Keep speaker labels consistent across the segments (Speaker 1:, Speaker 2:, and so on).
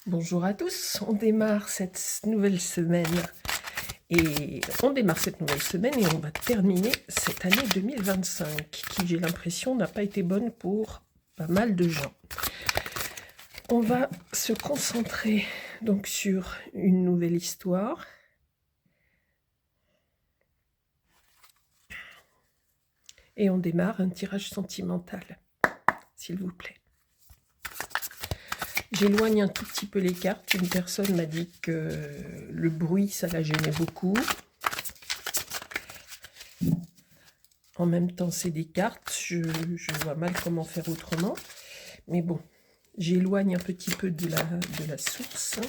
Speaker 1: Bonjour à tous, on démarre cette nouvelle semaine et on va terminer cette année 2025 qui, j'ai l'impression, n'a pas été bonne pour pas mal de gens. On va se concentrer donc sur une nouvelle histoire. Et on démarre un tirage sentimental, s'il vous plaît. J'éloigne un tout petit peu les cartes. Une personne m'a dit que le bruit, ça la gênait beaucoup. En même temps, c'est des cartes. Je vois mal comment faire autrement. Mais bon, j'éloigne un petit peu de la source.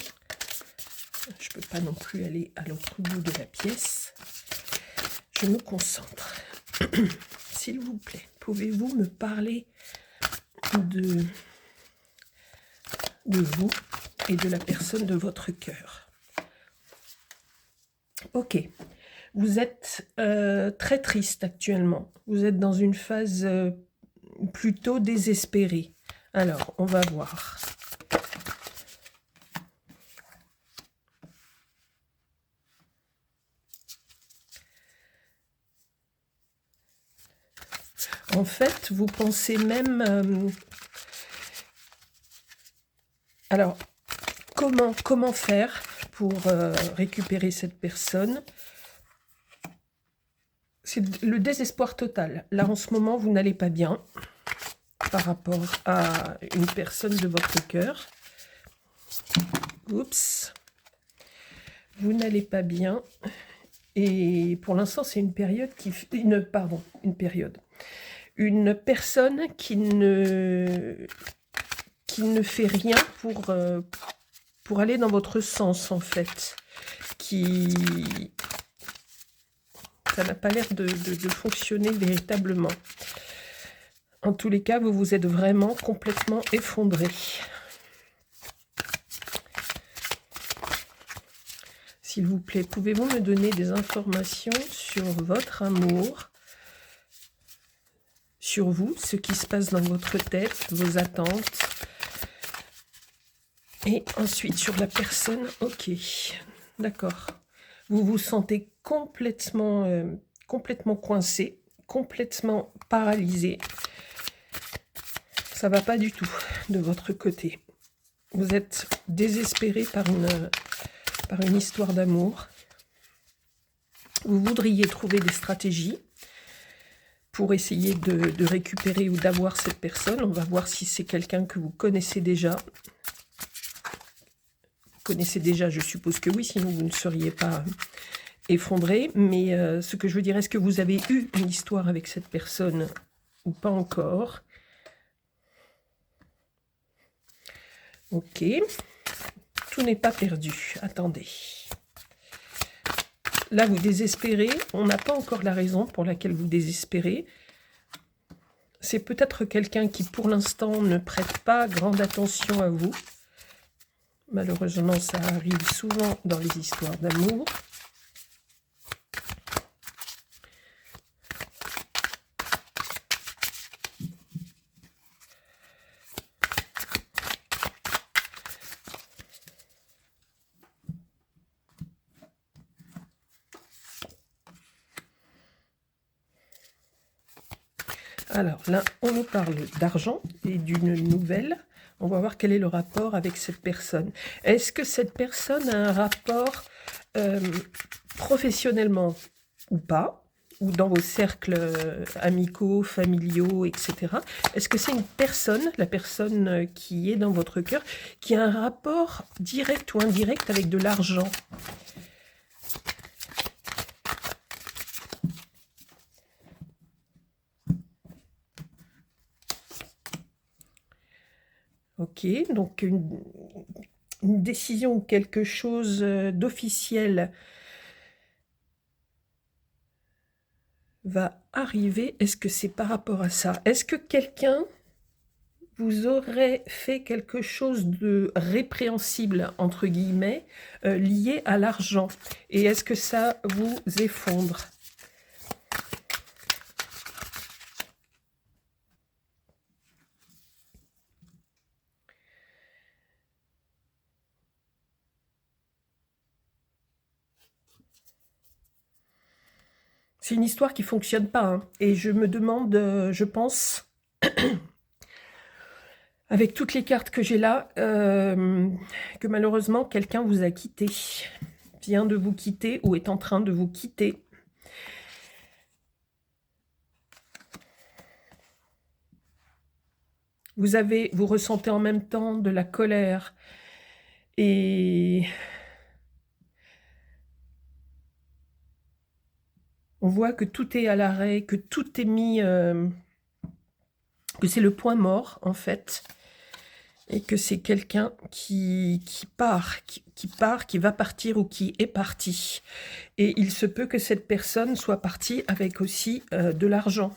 Speaker 1: Je ne peux pas non plus aller à l'autre bout de la pièce. Je me concentre. S'il vous plaît, pouvez-vous me parler de vous et de la personne de votre cœur? Ok. Vous êtes très triste actuellement. Vous êtes dans une phase plutôt désespérée. Alors, on va voir. En fait, vous pensez même... alors, comment faire pour récupérer cette personne? C'est le désespoir total. Là, en ce moment, vous n'allez pas bien par rapport à une personne de votre cœur. Oups. Vous n'allez pas bien. Et pour l'instant, c'est une période une personne qui ne fait rien pour aller dans votre sens, en fait. Ça n'a pas l'air de fonctionner véritablement. En tous les cas, vous vous êtes vraiment complètement effondré. S'il vous plaît, pouvez-vous me donner des informations sur votre amour, sur vous, ce qui se passe dans votre tête, vos attentes, et ensuite sur la personne? Ok, d'accord. Vous vous sentez complètement coincé, complètement paralysé. Ça va pas du tout de votre côté. Vous êtes désespéré par une histoire d'amour. Vous voudriez trouver des stratégies pour essayer de récupérer ou d'avoir cette personne. On va voir si c'est quelqu'un que vous connaissez déjà. Vous connaissez déjà, je suppose que oui, sinon vous ne seriez pas effondré. Mais ce que je veux dire, est-ce que vous avez eu une histoire avec cette personne ou pas encore? Ok. Tout n'est pas perdu. Attendez. Là, vous désespérez. On n'a pas encore la raison pour laquelle vous désespérez. C'est peut-être quelqu'un qui, pour l'instant, ne prête pas grande attention à vous. Malheureusement, ça arrive souvent dans les histoires d'amour. Alors là, on nous parle d'argent et d'une nouvelle. On va voir quel est le rapport avec cette personne. Est-ce que cette personne a un rapport professionnellement ou pas, ou dans vos cercles amicaux, familiaux, etc. Est-ce que c'est une personne, la personne qui est dans votre cœur, qui a un rapport direct ou indirect avec de l'argent? Ok, donc une décision ou quelque chose d'officiel va arriver. Est-ce que c'est par rapport à ça? Est-ce que quelqu'un vous aurait fait quelque chose de répréhensible, entre guillemets, lié à l'argent? Et est-ce que ça vous effondre? C'est une histoire qui fonctionne pas, hein. Et je me demande, je pense, avec toutes les cartes que j'ai là, que malheureusement quelqu'un vous a quitté, vient de vous quitter ou est en train de vous quitter. Vous ressentez en même temps de la colère et on voit que tout est à l'arrêt, que tout est mis, que c'est le point mort en fait, et que c'est quelqu'un qui part, qui va partir ou qui est parti. Et il se peut que cette personne soit partie avec aussi de l'argent.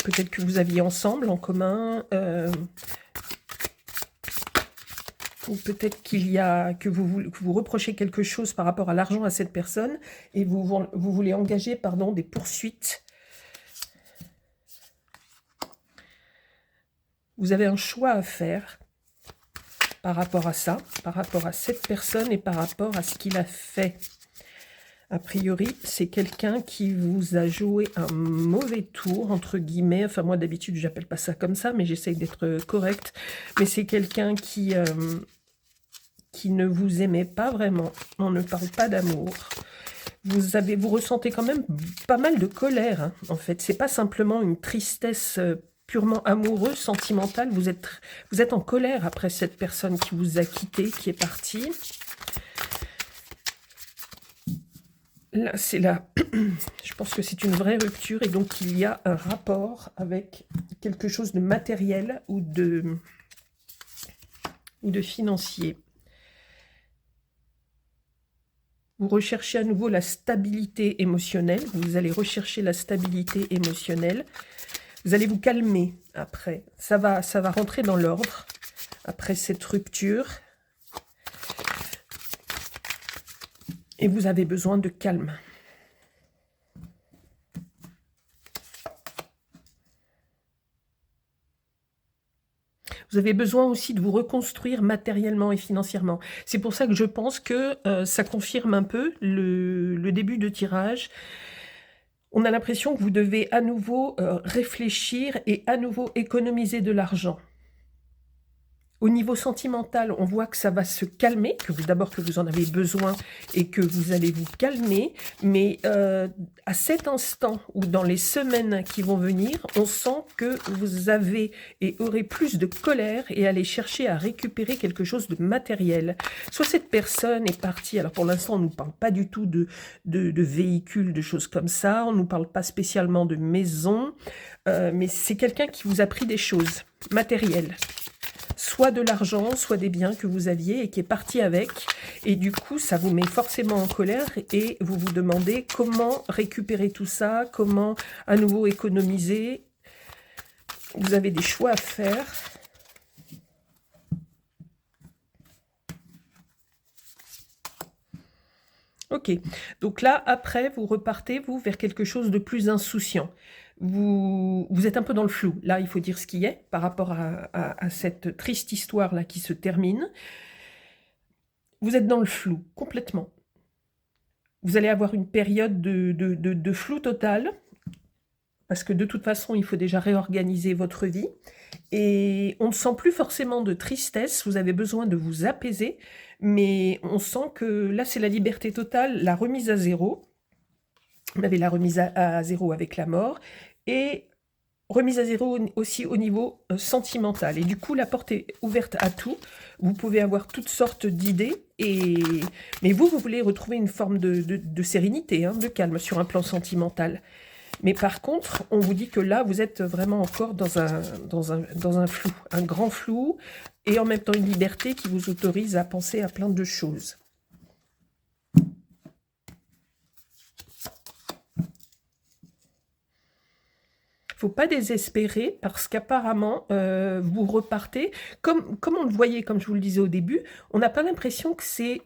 Speaker 1: Peut-être que vous aviez ensemble, en commun, ou peut-être que vous reprochez quelque chose par rapport à l'argent à cette personne, et vous voulez engager, pardon, des poursuites. Vous avez un choix à faire par rapport à ça, par rapport à cette personne et par rapport à ce qu'il a fait. A priori, c'est quelqu'un qui vous a joué un mauvais tour, entre guillemets. Enfin, moi, d'habitude, j'appelle pas ça comme ça, mais j'essaye d'être correcte. Mais c'est quelqu'un qui ne vous aimait pas vraiment. On ne parle pas d'amour. Vous ressentez quand même pas mal de colère, hein, en fait. C'est pas simplement une tristesse purement amoureuse, sentimentale. Vous êtes en colère après cette personne qui vous a quitté, qui est partie. Là, c'est là. Je pense que c'est une vraie rupture et donc il y a un rapport avec quelque chose de matériel ou de financier. Vous recherchez à nouveau la stabilité émotionnelle. Vous allez rechercher la stabilité émotionnelle. Vous allez vous calmer après. Ça va rentrer dans l'ordre après cette rupture. Et vous avez besoin de calme. Vous avez besoin aussi de vous reconstruire matériellement et financièrement. C'est pour ça que je pense que ça confirme un peu le début de tirage. On a l'impression que vous devez à nouveau réfléchir et à nouveau économiser de l'argent. Au niveau sentimental, on voit que ça va se calmer, d'abord que vous en avez besoin et que vous allez vous calmer. Mais à cet instant ou dans les semaines qui vont venir, on sent que vous avez et aurez plus de colère et allez chercher à récupérer quelque chose de matériel. Soit cette personne est partie, alors pour l'instant on ne nous parle pas du tout de véhicules, de choses comme ça, on ne nous parle pas spécialement de maison, mais c'est quelqu'un qui vous a pris des choses matérielles. Soit de l'argent, soit des biens que vous aviez et qui est parti avec. Et du coup, ça vous met forcément en colère et vous vous demandez comment récupérer tout ça, comment à nouveau économiser. Vous avez des choix à faire. Ok, donc là, après, vous repartez, vous, vers quelque chose de plus insouciant. Vous êtes un peu dans le flou. Là, il faut dire ce qui est par rapport à cette triste histoire-là qui se termine. Vous êtes dans le flou, complètement. Vous allez avoir une période de flou total, parce que de toute façon, il faut déjà réorganiser votre vie. Et on ne sent plus forcément de tristesse, vous avez besoin de vous apaiser, mais on sent que là, c'est la liberté totale, la remise à zéro. On avait la remise à zéro avec la mort, et remise à zéro aussi au niveau sentimental. Et du coup, la porte est ouverte à tout. Vous pouvez avoir toutes sortes d'idées, mais vous voulez retrouver une forme de sérénité, hein, de calme sur un plan sentimental. Mais par contre, on vous dit que là, vous êtes vraiment encore dans un flou, un grand flou, et en même temps une liberté qui vous autorise à penser à plein de choses. Faut pas désespérer parce qu'apparemment, vous repartez, comme on le voyait, comme je vous le disais au début, on n'a pas l'impression que c'est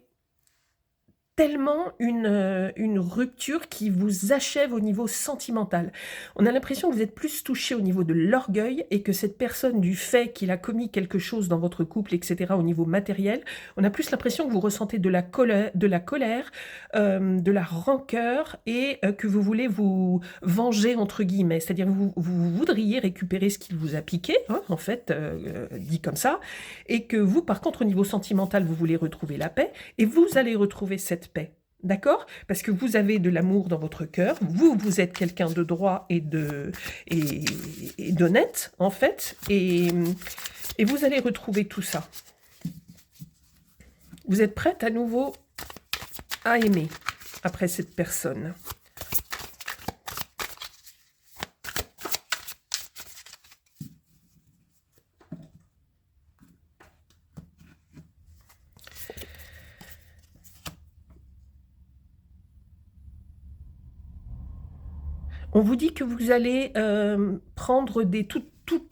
Speaker 1: tellement une rupture qui vous achève au niveau sentimental. On a l'impression que vous êtes plus touché au niveau de l'orgueil et que cette personne, du fait qu'il a commis quelque chose dans votre couple, etc., au niveau matériel, on a plus l'impression que vous ressentez de la colère, de la rancœur et que vous voulez vous venger, entre guillemets. C'est-à-dire que vous voudriez récupérer ce qu'il vous a piqué, hein, en fait, dit comme ça, et que vous, par contre, au niveau sentimental, vous voulez retrouver la paix, et vous allez retrouver cette paix. D'accord? Parce que vous avez de l'amour dans votre cœur, vous êtes quelqu'un de droit et d'honnête, en fait, et vous allez retrouver tout ça. Vous êtes prête à nouveau à aimer après cette personne. On vous dit que vous allez prendre des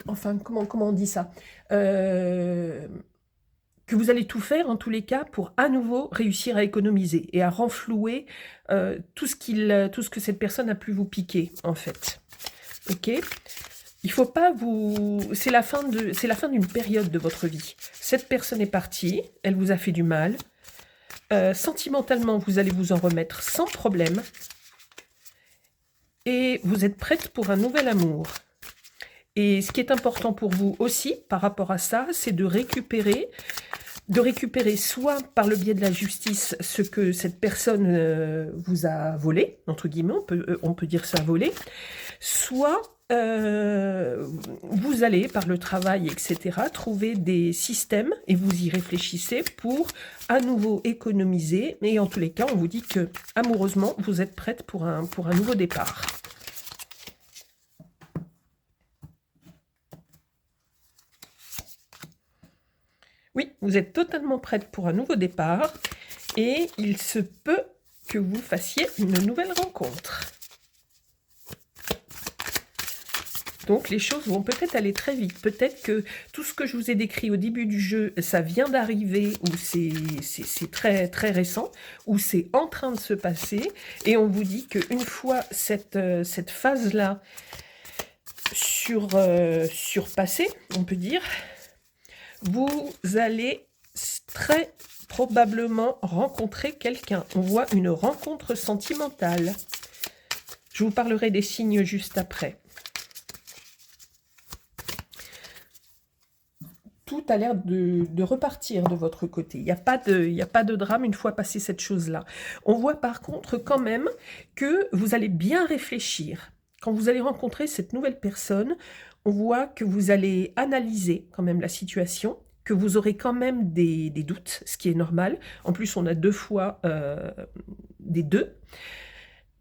Speaker 1: enfin, comment on dit ça, que vous allez tout faire, en tous les cas, pour à nouveau réussir à économiser et à renflouer tout ce que cette personne a pu vous piquer, en fait. Ok? Il faut pas vous... C'est la fin d'une période de votre vie. Cette personne est partie, elle vous a fait du mal. Sentimentalement, vous allez vous en remettre sans problème. Et vous êtes prête pour un nouvel amour. Et ce qui est important pour vous aussi, par rapport à ça, c'est de récupérer soit par le biais de la justice ce que cette personne vous a volé, entre guillemets, on peut dire ça volé, soit vous allez, par le travail, etc., trouver des systèmes, et vous y réfléchissez pour à nouveau économiser, et en tous les cas, on vous dit que, amoureusement, vous êtes prête pour un nouveau départ. Oui, vous êtes totalement prête pour un nouveau départ, et il se peut que vous fassiez une nouvelle rencontre. Donc les choses vont peut-être aller très vite. Peut-être que tout ce que je vous ai décrit au début du jeu, ça vient d'arriver, ou c'est très, très récent, ou c'est en train de se passer. Et on vous dit qu'une fois cette phase-là surpassée, on peut dire, vous allez très probablement rencontrer quelqu'un. On voit une rencontre sentimentale. Je vous parlerai des signes juste après. Tout a l'air de repartir de votre côté. Il n'y a pas de drame une fois passé cette chose-là. On voit par contre quand même que vous allez bien réfléchir. Quand vous allez rencontrer cette nouvelle personne, on voit que vous allez analyser quand même la situation, que vous aurez quand même des doutes, ce qui est normal. En plus, on a 2 fois des 2.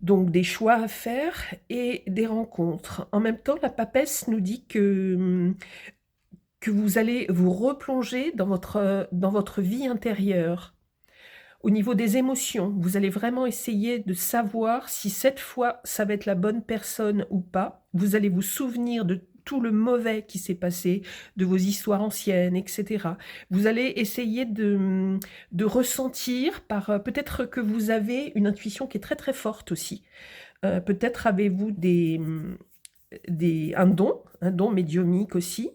Speaker 1: Donc des choix à faire et des rencontres. En même temps, la papesse nous dit que vous allez vous replonger dans votre vie intérieure. Au niveau des émotions, vous allez vraiment essayer de savoir si cette fois, ça va être la bonne personne ou pas. Vous allez vous souvenir de tout le mauvais qui s'est passé, de vos histoires anciennes, etc. Vous allez essayer de ressentir, peut-être que vous avez une intuition qui est très très forte aussi. Peut-être avez-vous un don médiumnique aussi.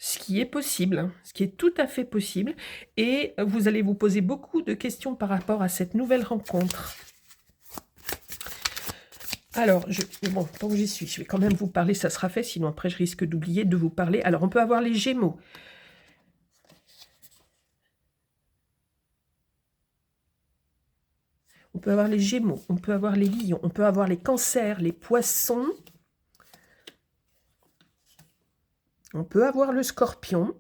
Speaker 1: Ce qui est possible, ce qui est tout à fait possible, et vous allez vous poser beaucoup de questions par rapport à cette nouvelle rencontre. Alors, bon, tant que j'y suis, je vais quand même vous parler, ça sera fait, sinon après je risque d'oublier de vous parler. Alors, on peut avoir les Gémeaux. On peut avoir les Gémeaux, on peut avoir les Lions, on peut avoir les Cancers, les Poissons. On peut avoir le Scorpion.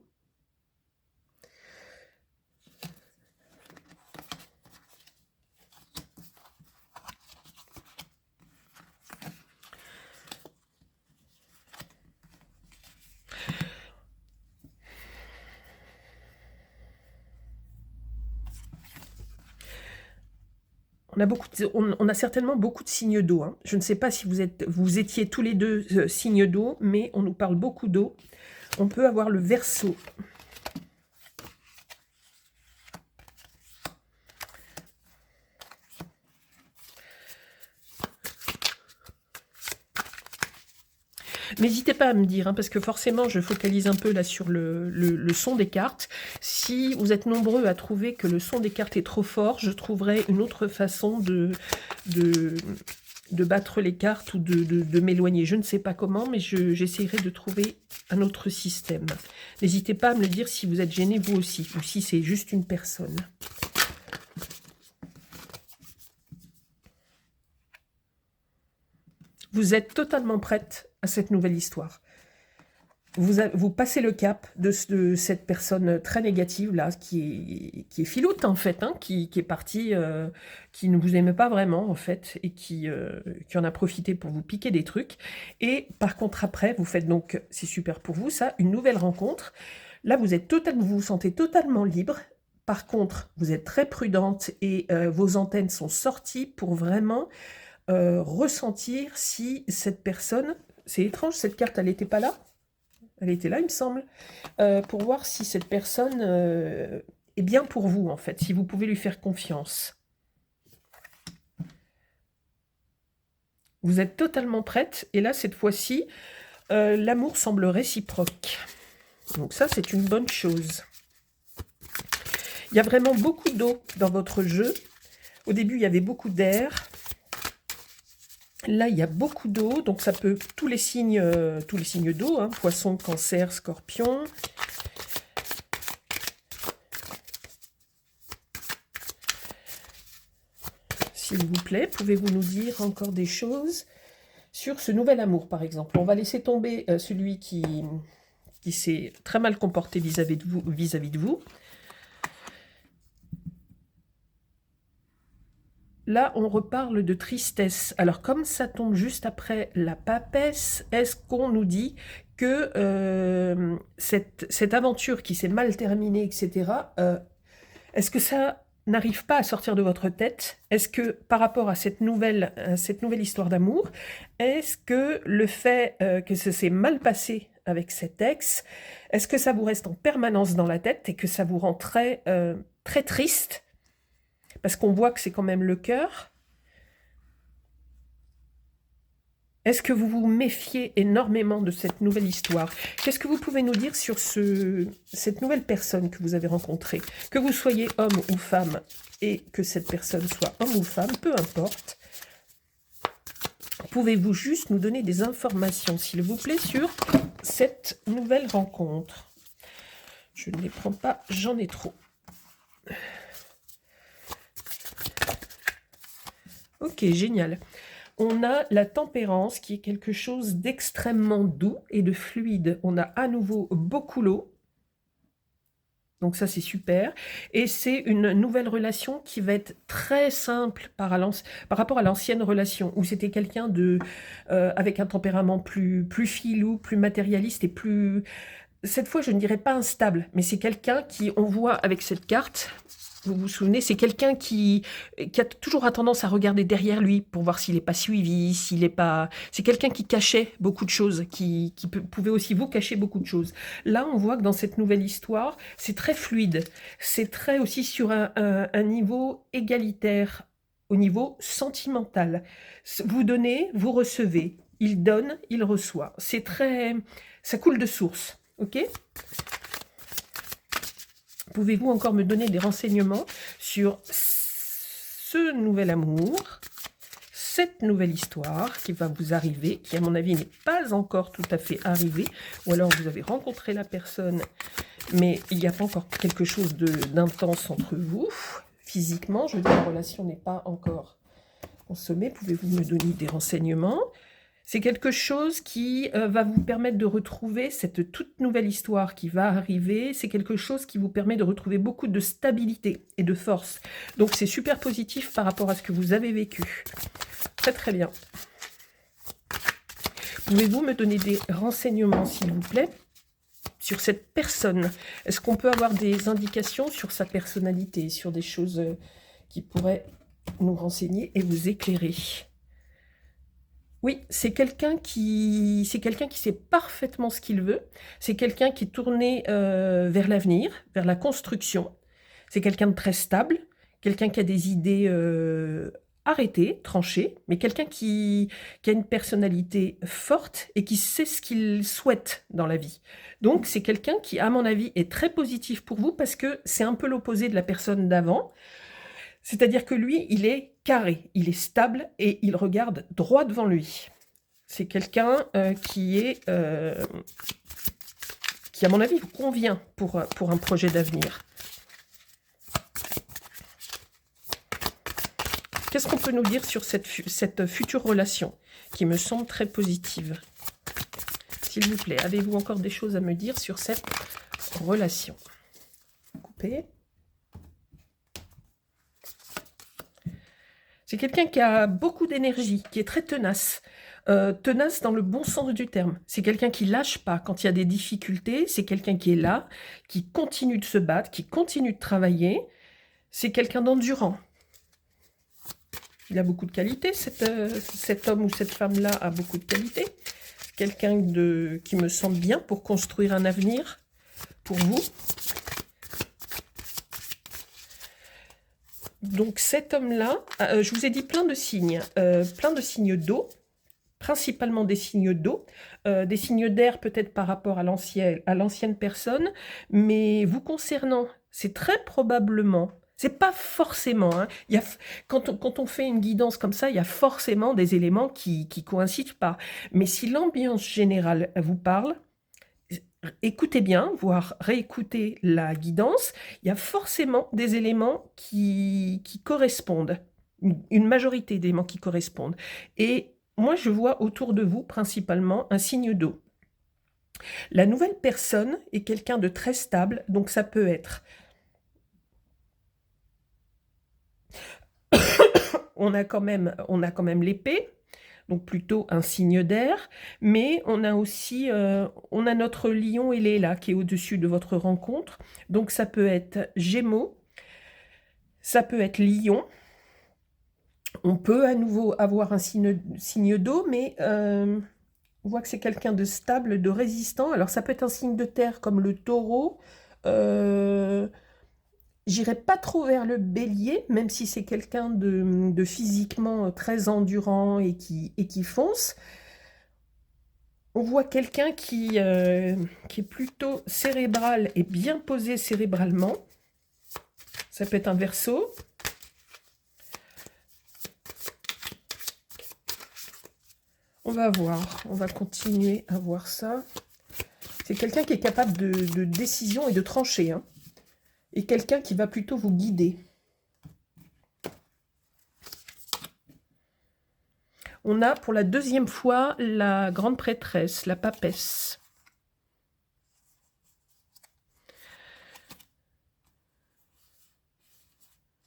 Speaker 1: On a certainement beaucoup de signes d'eau. Hein. Je ne sais pas si vous étiez tous les deux signes d'eau, mais on nous parle beaucoup d'eau. On peut avoir le Verseau. N'hésitez pas à me dire, hein, parce que forcément, je focalise un peu là sur le son des cartes. Si vous êtes nombreux à trouver que le son des cartes est trop fort, je trouverai une autre façon de, de battre les cartes ou de m'éloigner. Je ne sais pas comment, mais j'essaierai de trouver un autre système. N'hésitez pas à me le dire si vous êtes gêné vous aussi, ou si c'est juste une personne. Vous êtes totalement prête à cette nouvelle histoire. Vous passez le cap de cette personne très négative, là, qui est filoute, en fait, hein, qui est partie, qui ne vous aimait pas vraiment, en fait, et qui en a profité pour vous piquer des trucs. Et par contre, après, vous faites donc, c'est super pour vous, ça, une nouvelle rencontre. Là, vous vous sentez totalement libre. Par contre, vous êtes très prudente et vos antennes sont sorties pour vraiment ressentir si cette personne... C'est étrange, cette carte, elle n'était pas là. Elle était là, il me semble, pour voir si cette personne est bien pour vous, en fait, si vous pouvez lui faire confiance. Vous êtes totalement prête, et là, cette fois-ci, l'amour semble réciproque. Donc ça, c'est une bonne chose. Il y a vraiment beaucoup d'eau dans votre jeu. Au début, il y avait beaucoup d'air. Là, il y a beaucoup d'eau, donc ça peut tous les signes d'eau, hein, poisson, cancer, scorpion. S'il vous plaît, pouvez-vous nous dire encore des choses sur ce nouvel amour, par exemple? On va laisser tomber celui qui s'est très mal comporté vis-à-vis de vous. Là, on reparle de tristesse. Alors, comme ça tombe juste après la papesse, est-ce qu'on nous dit que cette aventure qui s'est mal terminée, etc., est-ce que ça n'arrive pas à sortir de votre tête? Est-ce que, par rapport à cette nouvelle histoire d'amour, est-ce que le fait que ça s'est mal passé avec cet ex, est-ce que ça vous reste en permanence dans la tête et que ça vous rend très, très triste? Parce qu'on voit que c'est quand même le cœur. Est-ce que vous vous méfiez énormément de cette nouvelle histoire? Qu'est-ce que vous pouvez nous dire sur cette nouvelle personne que vous avez rencontrée? Que vous soyez homme ou femme, et que cette personne soit homme ou femme, peu importe. Pouvez-vous juste nous donner des informations, s'il vous plaît, sur cette nouvelle rencontre? Je ne les prends pas, j'en ai trop. Ok, génial. On a la tempérance qui est quelque chose d'extrêmement doux et de fluide. On a à nouveau beaucoup l'eau. Donc ça, c'est super. Et c'est une nouvelle relation qui va être très simple par rapport à l'ancienne relation, où c'était quelqu'un avec un tempérament plus filou, plus matérialiste et plus... Cette fois, je ne dirais pas instable, mais c'est quelqu'un qui, on voit avec cette carte... Vous vous souvenez, c'est quelqu'un qui a toujours tendance à regarder derrière lui pour voir s'il n'est pas suivi, s'il n'est pas... C'est quelqu'un qui cachait beaucoup de choses, qui pouvait aussi vous cacher beaucoup de choses. Là, on voit que dans cette nouvelle histoire, c'est très fluide. C'est très aussi sur un niveau égalitaire, au niveau sentimental. Vous donnez, vous recevez. Il donne, il reçoit. C'est très... Ça coule de source, ok ? Pouvez-vous encore me donner des renseignements sur ce nouvel amour, cette nouvelle histoire qui va vous arriver, qui à mon avis n'est pas encore tout à fait arrivée, ou alors vous avez rencontré la personne, mais il n'y a pas encore quelque chose d'intense entre vous, physiquement, je veux dire, la relation n'est pas encore consommée. Pouvez-vous me donner des renseignements ? C'est quelque chose qui va vous permettre de retrouver cette toute nouvelle histoire qui va arriver. C'est quelque chose qui vous permet de retrouver beaucoup de stabilité et de force. Donc c'est super positif par rapport à ce que vous avez vécu. Très très bien. Pouvez-vous me donner des renseignements, s'il vous plaît, sur cette personne? Est-ce qu'on peut avoir des indications sur sa personnalité, sur des choses qui pourraient nous renseigner et vous éclairer? Oui, c'est quelqu'un qui sait parfaitement ce qu'il veut. C'est quelqu'un qui est tourné vers l'avenir, vers la construction. C'est quelqu'un de très stable, quelqu'un qui a des idées arrêté, tranché, mais quelqu'un qui a une personnalité forte et qui sait ce qu'il souhaite dans la vie. Donc c'est quelqu'un qui, à mon avis, est très positif pour vous parce que c'est un peu l'opposé de la personne d'avant. C'est-à-dire que lui, il est carré, il est stable et il regarde droit devant lui. C'est quelqu'un qui, à mon avis, vous convient pour un projet d'avenir. Qu'est-ce qu'on peut nous dire sur cette future relation qui me semble très positive? S'il vous plaît, avez-vous encore des choses à me dire sur cette relation? Coupez. C'est quelqu'un qui a beaucoup d'énergie, qui est très tenace. Tenace dans le bon sens du terme. C'est quelqu'un qui lâche pas quand il y a des difficultés. C'est quelqu'un qui est là, qui continue de se battre, qui continue de travailler. C'est quelqu'un d'endurant. Il a beaucoup de qualités, cet homme ou cette femme-là a beaucoup de qualités. Quelqu'un qui me semble bien pour construire un avenir pour vous. Donc cet homme-là, je vous ai dit plein de signes d'eau, principalement des signes d'eau, des signes d'air peut-être par rapport à l'ancienne personne, mais vous concernant, c'est très probablement, c'est pas forcément, hein, quand on fait une guidance comme ça, il y a forcément des éléments qui coïncident pas. Mais si l'ambiance générale vous parle, écoutez bien, voire réécoutez la guidance, il y a forcément des éléments qui correspondent, une majorité d'éléments qui correspondent. Et moi, je vois autour de vous principalement un signe d'eau. La nouvelle personne est quelqu'un de très stable, donc ça peut être... on a quand même l'épée, donc plutôt un signe d'air, mais on a aussi on a notre lion ailé là qui est au-dessus de votre rencontre, donc ça peut être Gémeaux, ça peut être Lion, on peut à nouveau avoir un signe d'eau, mais on voit que c'est quelqu'un de stable, de résistant, alors ça peut être un signe de terre comme le taureau, j'irai pas trop vers le bélier, même si c'est quelqu'un de physiquement très endurant et qui fonce. On voit quelqu'un qui est plutôt cérébral et bien posé cérébralement. Ça peut être un Verseau. On va voir, on va continuer à voir ça. C'est quelqu'un qui est capable de décision et de trancher, hein. Et quelqu'un qui va plutôt vous guider. On a pour la deuxième fois la grande prêtresse, la papesse.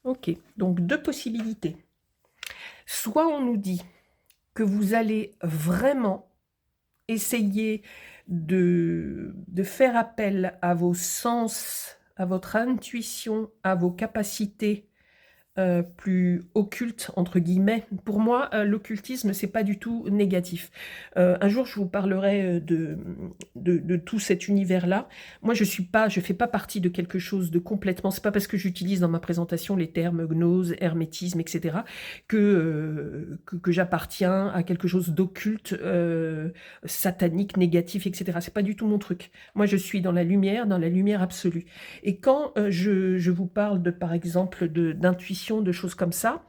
Speaker 1: Ok, donc deux possibilités. Soit on nous dit que vous allez vraiment essayer de faire appel à vos sens, à votre intuition, à vos capacités plus occulte entre guillemets. Pour moi, l'occultisme, c'est pas du tout négatif. Un jour, je vous parlerai de tout cet univers-là. Moi, je fais pas partie de quelque chose de complètement... C'est pas parce que j'utilise dans ma présentation les termes gnose, hermétisme, etc., que j'appartiens à quelque chose d'occulte, satanique, négatif, etc. C'est pas du tout mon truc. Moi, je suis dans la lumière absolue. Et quand je vous parle de, par exemple, d'intuition, de choses comme ça,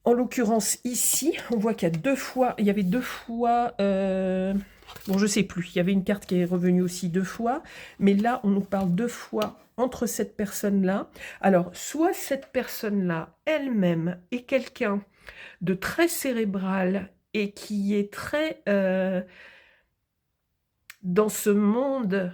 Speaker 1: en l'occurrence ici, on voit qu'il y a il y avait deux fois, bon je sais plus, il y avait une carte qui est revenue aussi deux fois, mais là on nous parle deux fois entre cette personne-là. Alors, soit cette personne-là elle-même est quelqu'un de très cérébral et qui est très dans ce monde,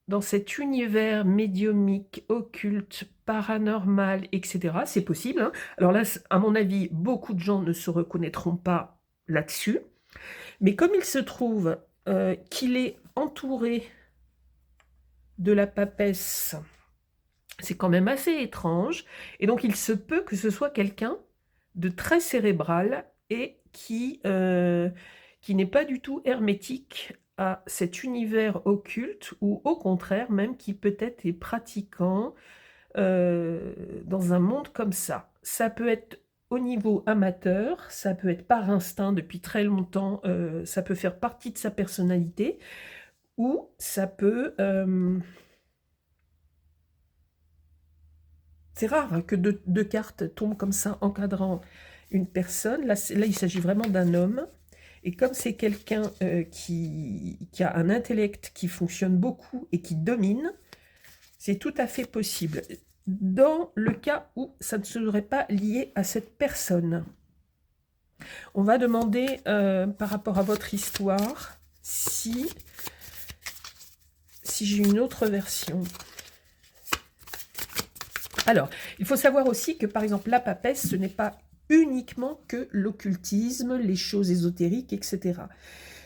Speaker 1: dans cet univers médiumique, occulte, paranormal, etc. C'est possible, hein. Alors là, à mon avis, beaucoup de gens ne se reconnaîtront pas là-dessus. Mais comme il se trouve qu'il est entouré de la papesse, c'est quand même assez étrange. Et donc, il se peut que ce soit quelqu'un de très cérébral et qui n'est pas du tout hermétique à cet univers occulte, ou au contraire même qui peut-être est pratiquant dans un monde comme ça. Ça peut être au niveau amateur, ça peut être par instinct depuis très longtemps, ça peut faire partie de sa personnalité, ou ça peut... c'est rare hein, que deux cartes tombent comme ça, encadrant une personne. Là, il s'agit vraiment d'un homme. Et comme c'est quelqu'un qui a un intellect qui fonctionne beaucoup et qui domine, c'est tout à fait possible. Dans le cas où ça ne serait pas lié à cette personne. On va demander, par rapport à votre histoire, si j'ai une autre version. Alors, il faut savoir aussi que, par exemple, la papesse, ce n'est pas uniquement que l'occultisme, les choses ésotériques, etc.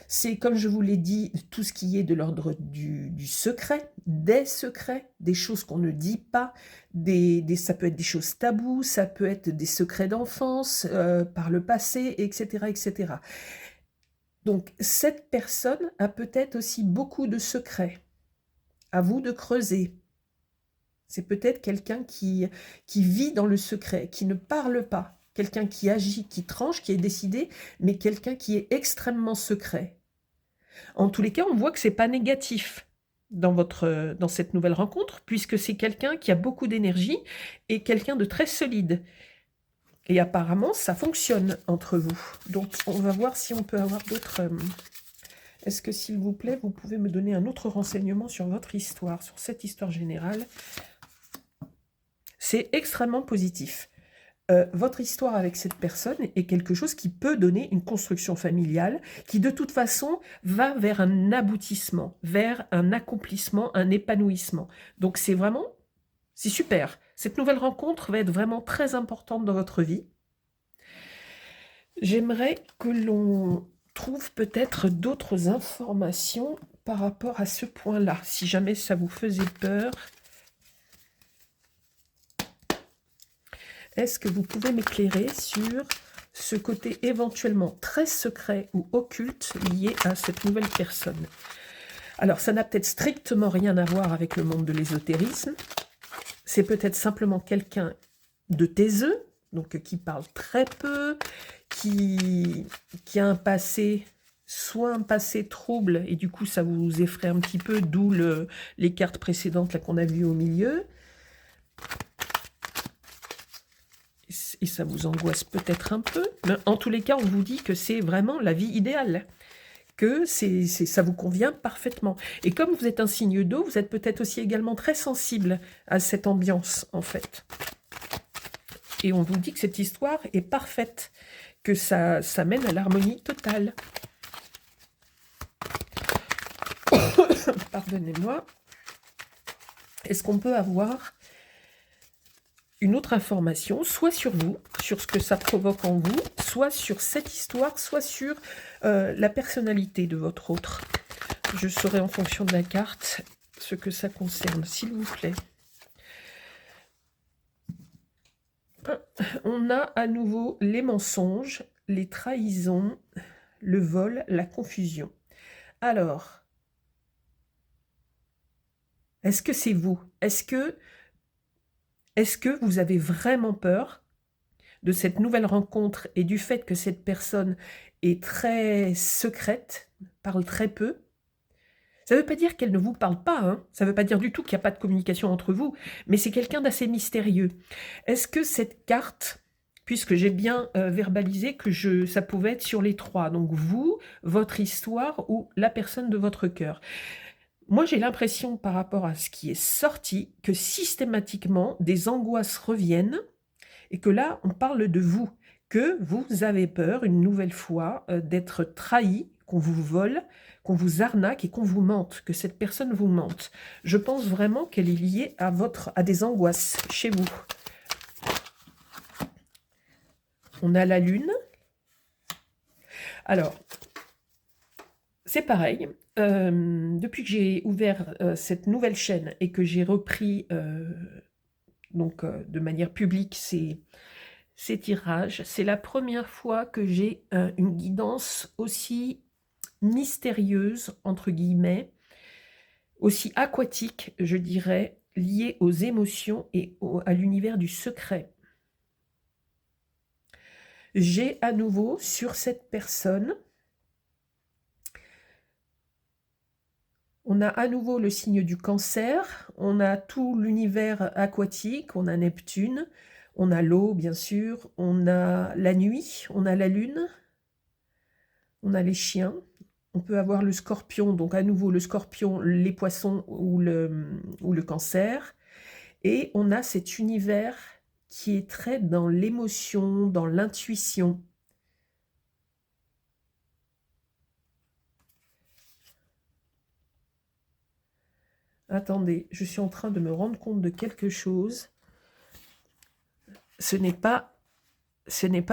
Speaker 1: C'est, comme je vous l'ai dit, tout ce qui est de l'ordre du secret, des choses qu'on ne dit pas, ça peut être des choses taboues, ça peut être des secrets d'enfance, par le passé, etc., etc. Donc, cette personne a peut-être aussi beaucoup de secrets. À vous de creuser. C'est peut-être quelqu'un qui vit dans le secret, qui ne parle pas, quelqu'un qui agit, qui tranche, qui est décidé, mais quelqu'un qui est extrêmement secret. En tous les cas, on voit que ce n'est pas négatif dans cette nouvelle rencontre, puisque c'est quelqu'un qui a beaucoup d'énergie et quelqu'un de très solide. Et apparemment, ça fonctionne entre vous. Donc, on va voir si on peut avoir d'autres... Est-ce que, s'il vous plaît, vous pouvez me donner un autre renseignement sur votre histoire, sur cette histoire générale? C'est extrêmement positif. Votre histoire avec cette personne est quelque chose qui peut donner une construction familiale, qui de toute façon va vers un aboutissement, vers un accomplissement, un épanouissement. Donc c'est super. Cette nouvelle rencontre va être vraiment très importante dans votre vie. J'aimerais que l'on trouve peut-être d'autres informations par rapport à ce point-là, si jamais ça vous faisait peur. Est-ce que vous pouvez m'éclairer sur ce côté éventuellement très secret ou occulte lié à cette nouvelle personne? Alors, ça n'a peut-être strictement rien à voir avec le monde de l'ésotérisme. C'est peut-être simplement quelqu'un de taiseux, donc qui parle très peu, qui a un passé, soit un passé trouble, et du coup ça vous effraie un petit peu, d'où les cartes précédentes là qu'on a vues au milieu. Et ça vous angoisse peut-être un peu, mais en tous les cas, on vous dit que c'est vraiment la vie idéale, que ça vous convient parfaitement. Et comme vous êtes un signe d'eau, vous êtes peut-être aussi également très sensible à cette ambiance, en fait. Et on vous dit que cette histoire est parfaite, que ça mène à l'harmonie totale. Pardonnez-moi. Est-ce qu'on peut avoir une autre information, soit sur vous, sur ce que ça provoque en vous, soit sur cette histoire, soit sur la personnalité de votre autre? Je saurai en fonction de la carte ce que ça concerne, s'il vous plaît. On a à nouveau les mensonges, les trahisons, le vol, la confusion. Alors, est-ce que c'est vous? Est-ce que vous avez vraiment peur de cette nouvelle rencontre et du fait que cette personne est très secrète, parle très peu? Ça ne veut pas dire qu'elle ne vous parle pas, hein. Ça ne veut pas dire du tout qu'il n'y a pas de communication entre vous, mais c'est quelqu'un d'assez mystérieux. Est-ce que cette carte, puisque j'ai bien verbalisé que ça pouvait être sur les trois, donc vous, votre histoire ou la personne de votre cœur. Moi, j'ai l'impression, par rapport à ce qui est sorti, que systématiquement, des angoisses reviennent et que là, on parle de vous, que vous avez peur, une nouvelle fois, d'être trahi, qu'on vous vole, qu'on vous arnaque et qu'on vous mente, que cette personne vous mente. Je pense vraiment qu'elle est liée à des angoisses chez vous. On a la lune. Alors, c'est pareil. Depuis que j'ai ouvert cette nouvelle chaîne et que j'ai repris de manière publique ces tirages, c'est la première fois que j'ai une guidance aussi mystérieuse, entre guillemets, aussi aquatique, je dirais, liée aux émotions et à l'univers du secret. j'ai à nouveau sur cette personne, on a à nouveau le signe du Cancer, on a tout l'univers aquatique, on a Neptune, on a l'eau bien sûr, on a la nuit, on a la lune, on a les chiens, on peut avoir le Scorpion, donc à nouveau le Scorpion, les poissons ou le Cancer, et on a cet univers qui est très dans l'émotion, dans l'intuition. Attendez, je suis en train de me rendre compte de quelque chose. Ce n'est pas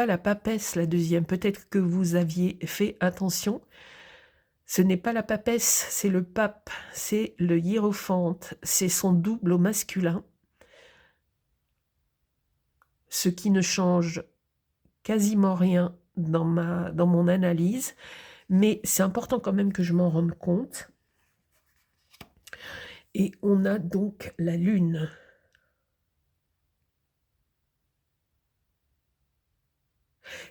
Speaker 1: la papesse, la deuxième. Peut-être que vous aviez fait attention. Ce n'est pas la papesse, c'est le pape, c'est le hiérophante, c'est son double au masculin. Ce qui ne change quasiment rien dans mon analyse, mais c'est important quand même que je m'en rende compte. Et on a donc la lune.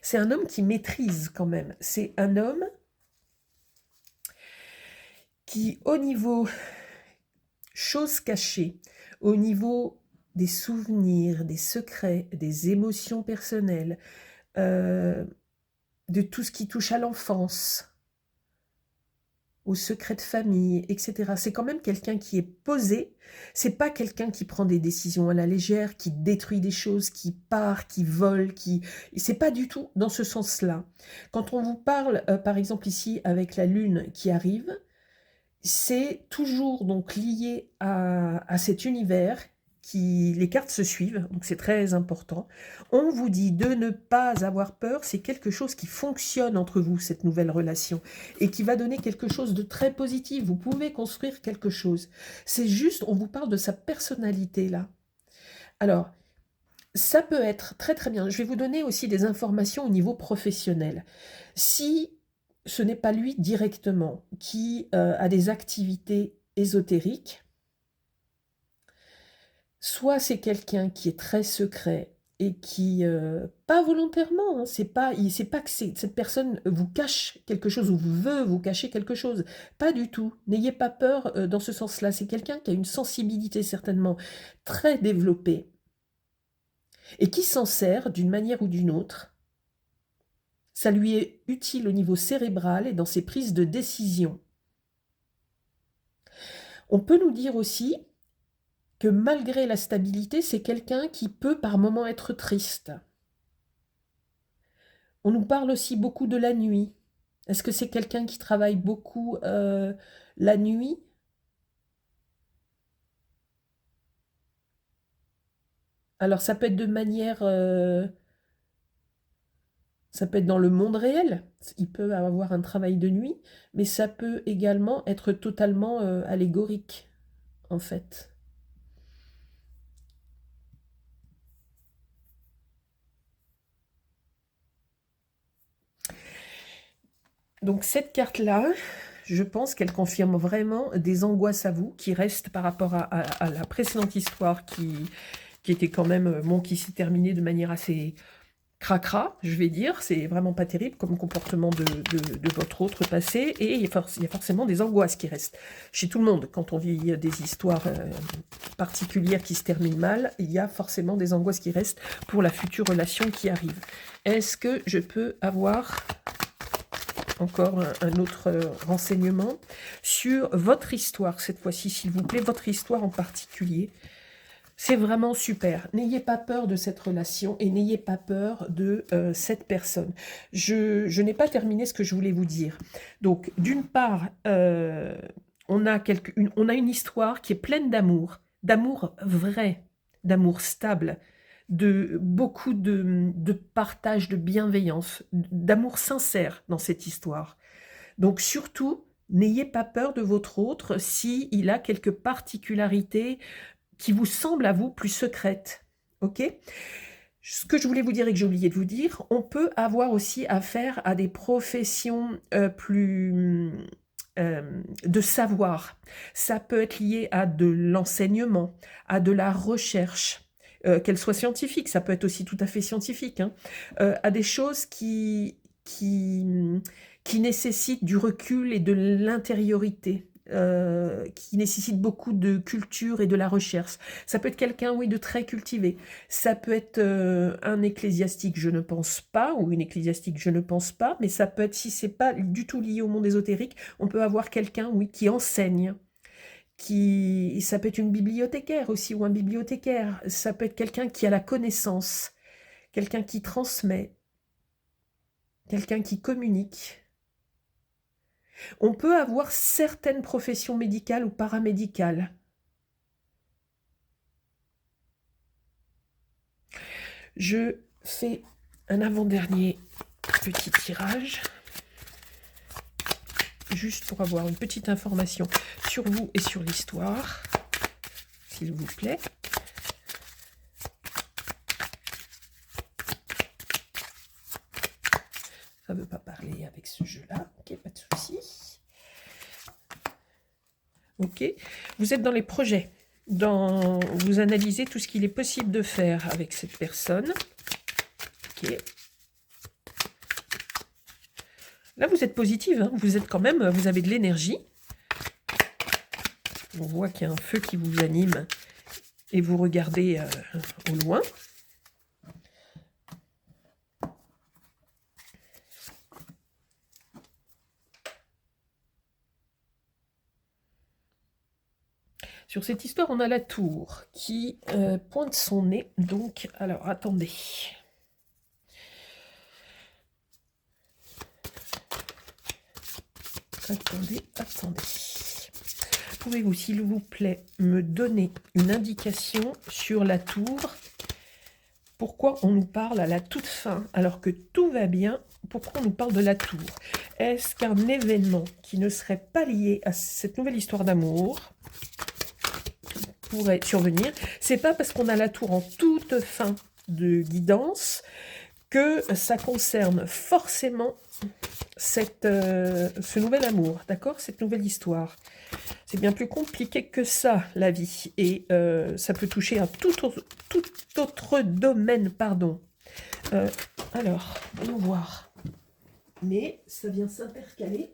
Speaker 1: C'est un homme qui maîtrise quand même. C'est un homme qui, au niveau choses cachées, au niveau des souvenirs, des secrets, des émotions personnelles, de tout ce qui touche à l'enfance, aux secrets de famille, etc. C'est quand même quelqu'un qui est posé. C'est pas quelqu'un qui prend des décisions à la légère, qui détruit des choses, qui part, qui vole, qui... C'est pas du tout dans ce sens-là. Quand on vous parle, par exemple ici, avec la lune qui arrive, c'est toujours donc lié à cet univers qui, les cartes se suivent, donc c'est très important. On vous dit de ne pas avoir peur, c'est quelque chose qui fonctionne entre vous, cette nouvelle relation, et qui va donner quelque chose de très positif. Vous pouvez construire quelque chose. C'est juste, on vous parle de sa personnalité là. Alors, ça peut être très très bien. Je vais vous donner aussi des informations au niveau professionnel. Si ce n'est pas lui directement qui a des activités ésotériques, soit c'est quelqu'un qui est très secret et qui, pas volontairement, hein, c'est pas que cette personne vous cache quelque chose ou veut vous cacher quelque chose. Pas du tout. N'ayez pas peur dans ce sens-là. C'est quelqu'un qui a une sensibilité certainement très développée et qui s'en sert d'une manière ou d'une autre. Ça lui est utile au niveau cérébral et dans ses prises de décision. On peut nous dire aussi que malgré la stabilité, c'est quelqu'un qui peut par moments être triste. On nous parle aussi beaucoup de la nuit. Est-ce que c'est quelqu'un qui travaille beaucoup la nuit? Alors ça peut être de manière... ça peut être dans le monde réel, il peut avoir un travail de nuit, mais ça peut également être totalement allégorique, en fait. Donc cette carte-là, je pense qu'elle confirme vraiment des angoisses à vous qui restent par rapport à la précédente histoire qui était quand même, bon, qui s'est terminée de manière assez cracra, je vais dire. C'est vraiment pas terrible comme comportement de votre autre passé, et il y a forcément des angoisses qui restent chez tout le monde. Quand on vit des histoires particulières qui se terminent mal, il y a forcément des angoisses qui restent pour la future relation qui arrive. Est-ce que je peux avoir encore un autre renseignement sur votre histoire, cette fois-ci, s'il vous plaît, votre histoire en particulier? C'est vraiment super. N'ayez pas peur de cette relation et n'ayez pas peur de cette personne. Je n'ai pas terminé ce que je voulais vous dire. Donc, d'une part, on a une histoire qui est pleine d'amour vrai, d'amour stable, de beaucoup de partage, de bienveillance, d'amour sincère dans cette histoire. Donc surtout, n'ayez pas peur de votre autre s'il a quelques particularités qui vous semblent à vous plus secrètes. Ok ? Ce que je voulais vous dire et que j'ai oublié de vous dire, on peut avoir aussi affaire à des professions plus de savoir. Ça peut être lié à de l'enseignement, à de la recherche, qu'elle soit scientifique, ça peut être aussi tout à fait scientifique, hein, à des choses qui nécessitent du recul et de l'intériorité, qui nécessitent beaucoup de culture et de la recherche. Ça peut être quelqu'un, oui, de très cultivé. Ça peut être un ecclésiastique, je ne pense pas, ou une ecclésiastique, je ne pense pas, mais ça peut être, si c'est pas du tout lié au monde ésotérique, on peut avoir quelqu'un, oui, qui enseigne. Ça peut être une bibliothécaire aussi, ou un bibliothécaire. Ça peut être quelqu'un qui a la connaissance, quelqu'un qui transmet, quelqu'un qui communique. On peut avoir certaines professions médicales ou paramédicales. Je fais un avant-dernier petit tirage, juste pour avoir une petite information sur vous et sur l'histoire, s'il vous plaît. Ça ne veut pas parler avec ce jeu-là. Ok, pas de souci. Ok, vous êtes dans les projets. Vous analysez tout ce qu'il est possible de faire avec cette personne. Ok. Là, vous êtes positive. Hein. Vous êtes quand même, vous avez de l'énergie. On voit qu'il y a un feu qui vous anime et vous regardez au loin. Sur cette histoire, on a la tour qui pointe son nez. Donc, alors, attendez. Attendez. Pouvez-vous, s'il vous plaît, me donner une indication sur la tour? Pourquoi on nous parle à la toute fin, alors que tout va bien? Pourquoi on nous parle de la tour? Est-ce qu'un événement qui ne serait pas lié à cette nouvelle histoire d'amour pourrait survenir? C'est pas parce qu'on a la tour en toute fin de guidance que ça concerne forcément ce nouvel amour, d'accord? Cette nouvelle histoire. C'est bien plus compliqué que ça, la vie. Et ça peut toucher à tout autre domaine, pardon. Alors, voyons voir. Mais ça vient s'intercaler.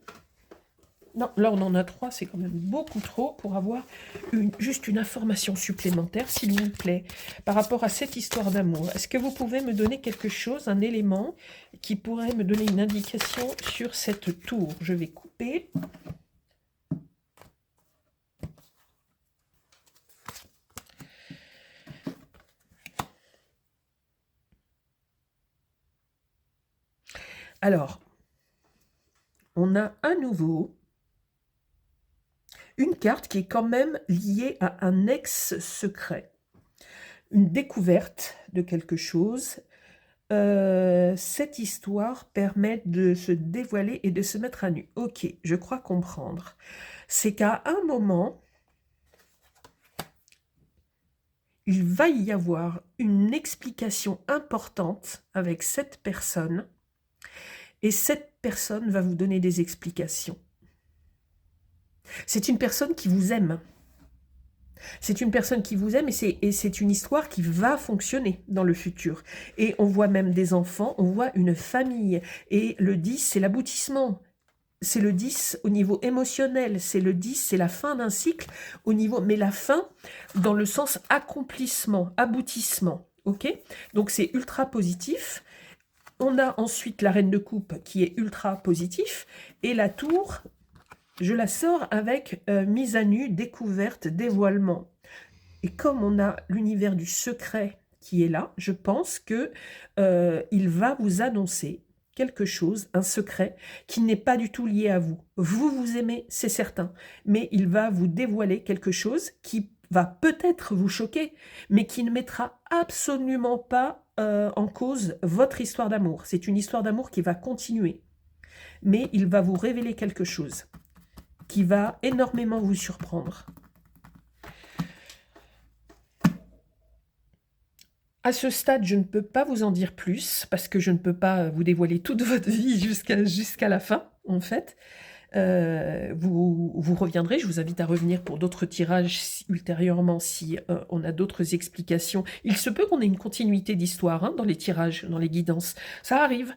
Speaker 1: Non, là on en a 3, c'est quand même beaucoup trop pour avoir juste une information supplémentaire, s'il vous plaît, par rapport à cette histoire d'amour. Est-ce que vous pouvez me donner quelque chose, un élément qui pourrait me donner une indication sur cette tour? Je vais couper. Alors, on a à nouveau une carte qui est quand même liée à un ex-secret, une découverte de quelque chose. Cette histoire permet de se dévoiler et de se mettre à nu. Ok, je crois comprendre. C'est qu'à un moment, il va y avoir une explication importante avec cette personne, et cette personne va vous donner des explications. C'est une personne qui vous aime. C'est une personne qui vous aime et c'est une histoire qui va fonctionner dans le futur. Et on voit même des enfants, on voit une famille. Et le 10, c'est l'aboutissement. C'est le 10 au niveau émotionnel. C'est le 10, c'est la fin d'un cycle au niveau... Mais la fin dans le sens accomplissement, aboutissement. Ok? Donc c'est ultra positif. On a ensuite la reine de coupe qui est ultra positif. Et la tour... Je la sors avec mise à nu, découverte, dévoilement. Et comme on a l'univers du secret qui est là, je pense que il va vous annoncer quelque chose, un secret, qui n'est pas du tout lié à vous. Vous aimez, c'est certain, mais il va vous dévoiler quelque chose qui va peut-être vous choquer, mais qui ne mettra absolument pas en cause votre histoire d'amour. C'est une histoire d'amour qui va continuer, mais il va vous révéler quelque chose qui va énormément vous surprendre. À ce stade, je ne peux pas vous en dire plus, parce que je ne peux pas vous dévoiler toute votre vie jusqu'à la fin, en fait. Vous reviendrez, je vous invite à revenir pour d'autres tirages ultérieurement si on a d'autres explications. Il se peut qu'on ait une continuité d'histoire hein, dans les tirages, dans les guidances. Ça arrive.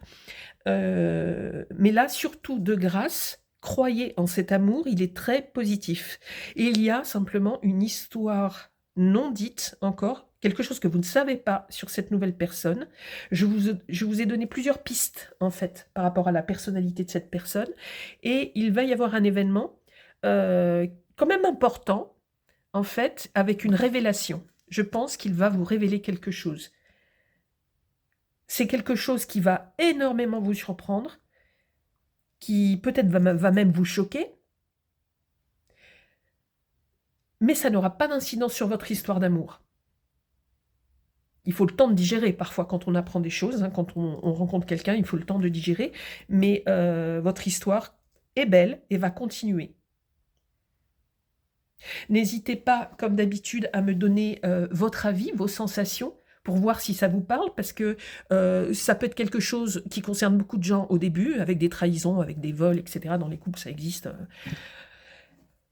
Speaker 1: Mais là, surtout de grâce, croyez en cet amour, il est très positif. Et il y a simplement une histoire non dite encore, quelque chose que vous ne savez pas sur cette nouvelle personne. Je vous ai donné plusieurs pistes, en fait, par rapport à la personnalité de cette personne. Et il va y avoir un événement quand même important, en fait, avec une révélation. Je pense qu'il va vous révéler quelque chose. C'est quelque chose qui va énormément vous surprendre, qui peut-être va même vous choquer, mais ça n'aura pas d'incidence sur votre histoire d'amour. Il faut le temps de digérer parfois quand on apprend des choses, hein, quand on rencontre quelqu'un, il faut le temps de digérer, mais votre histoire est belle et va continuer. N'hésitez pas, comme d'habitude, à me donner votre avis, vos sensations, pour voir si ça vous parle, parce que ça peut être quelque chose qui concerne beaucoup de gens au début, avec des trahisons, avec des vols, etc. Dans les couples, ça existe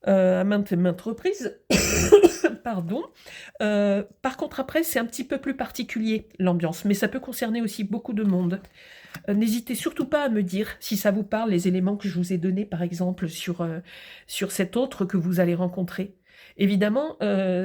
Speaker 1: à maintes et maintes reprises. Pardon. Par contre, après, c'est un petit peu plus particulier, l'ambiance, mais ça peut concerner aussi beaucoup de monde. N'hésitez surtout pas à me dire si ça vous parle, les éléments que je vous ai donnés, par exemple, sur cet autre que vous allez rencontrer. Évidemment,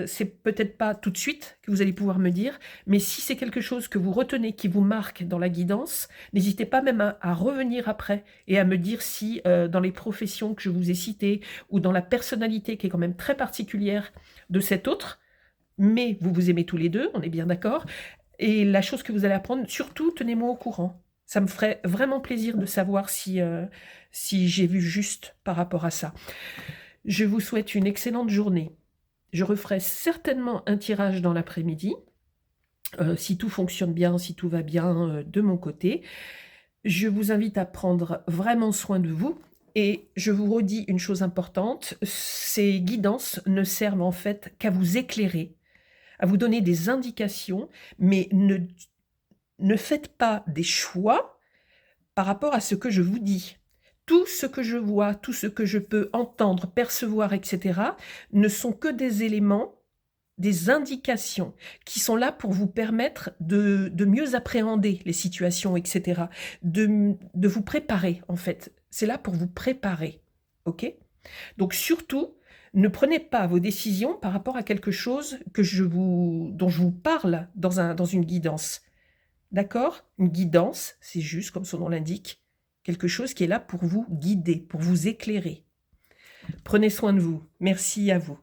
Speaker 1: c'est peut-être pas tout de suite que vous allez pouvoir me dire, mais si c'est quelque chose que vous retenez, qui vous marque dans la guidance, n'hésitez pas même à revenir après et à me dire si dans les professions que je vous ai citées ou dans la personnalité qui est quand même très particulière de cet autre, mais vous vous aimez tous les deux, on est bien d'accord, et la chose que vous allez apprendre, surtout tenez-moi au courant. Ça me ferait vraiment plaisir de savoir si j'ai vu juste par rapport à ça. Je vous souhaite une excellente journée. Je referai certainement un tirage dans l'après-midi, si tout fonctionne bien, si tout va bien de mon côté. Je vous invite à prendre vraiment soin de vous. Et je vous redis une chose importante, ces guidances ne servent en fait qu'à vous éclairer, à vous donner des indications, mais ne faites pas des choix par rapport à ce que je vous dis. Tout ce que je vois, tout ce que je peux entendre, percevoir, etc., ne sont que des éléments, des indications qui sont là pour vous permettre de mieux appréhender les situations, etc., de vous préparer, en fait. C'est là pour vous préparer, ok? Donc surtout, ne prenez pas vos décisions par rapport à quelque chose dont je vous parle dans une guidance. D'accord? Une guidance, c'est juste, comme son nom l'indique, quelque chose qui est là pour vous guider, pour vous éclairer. Prenez soin de vous. Merci à vous.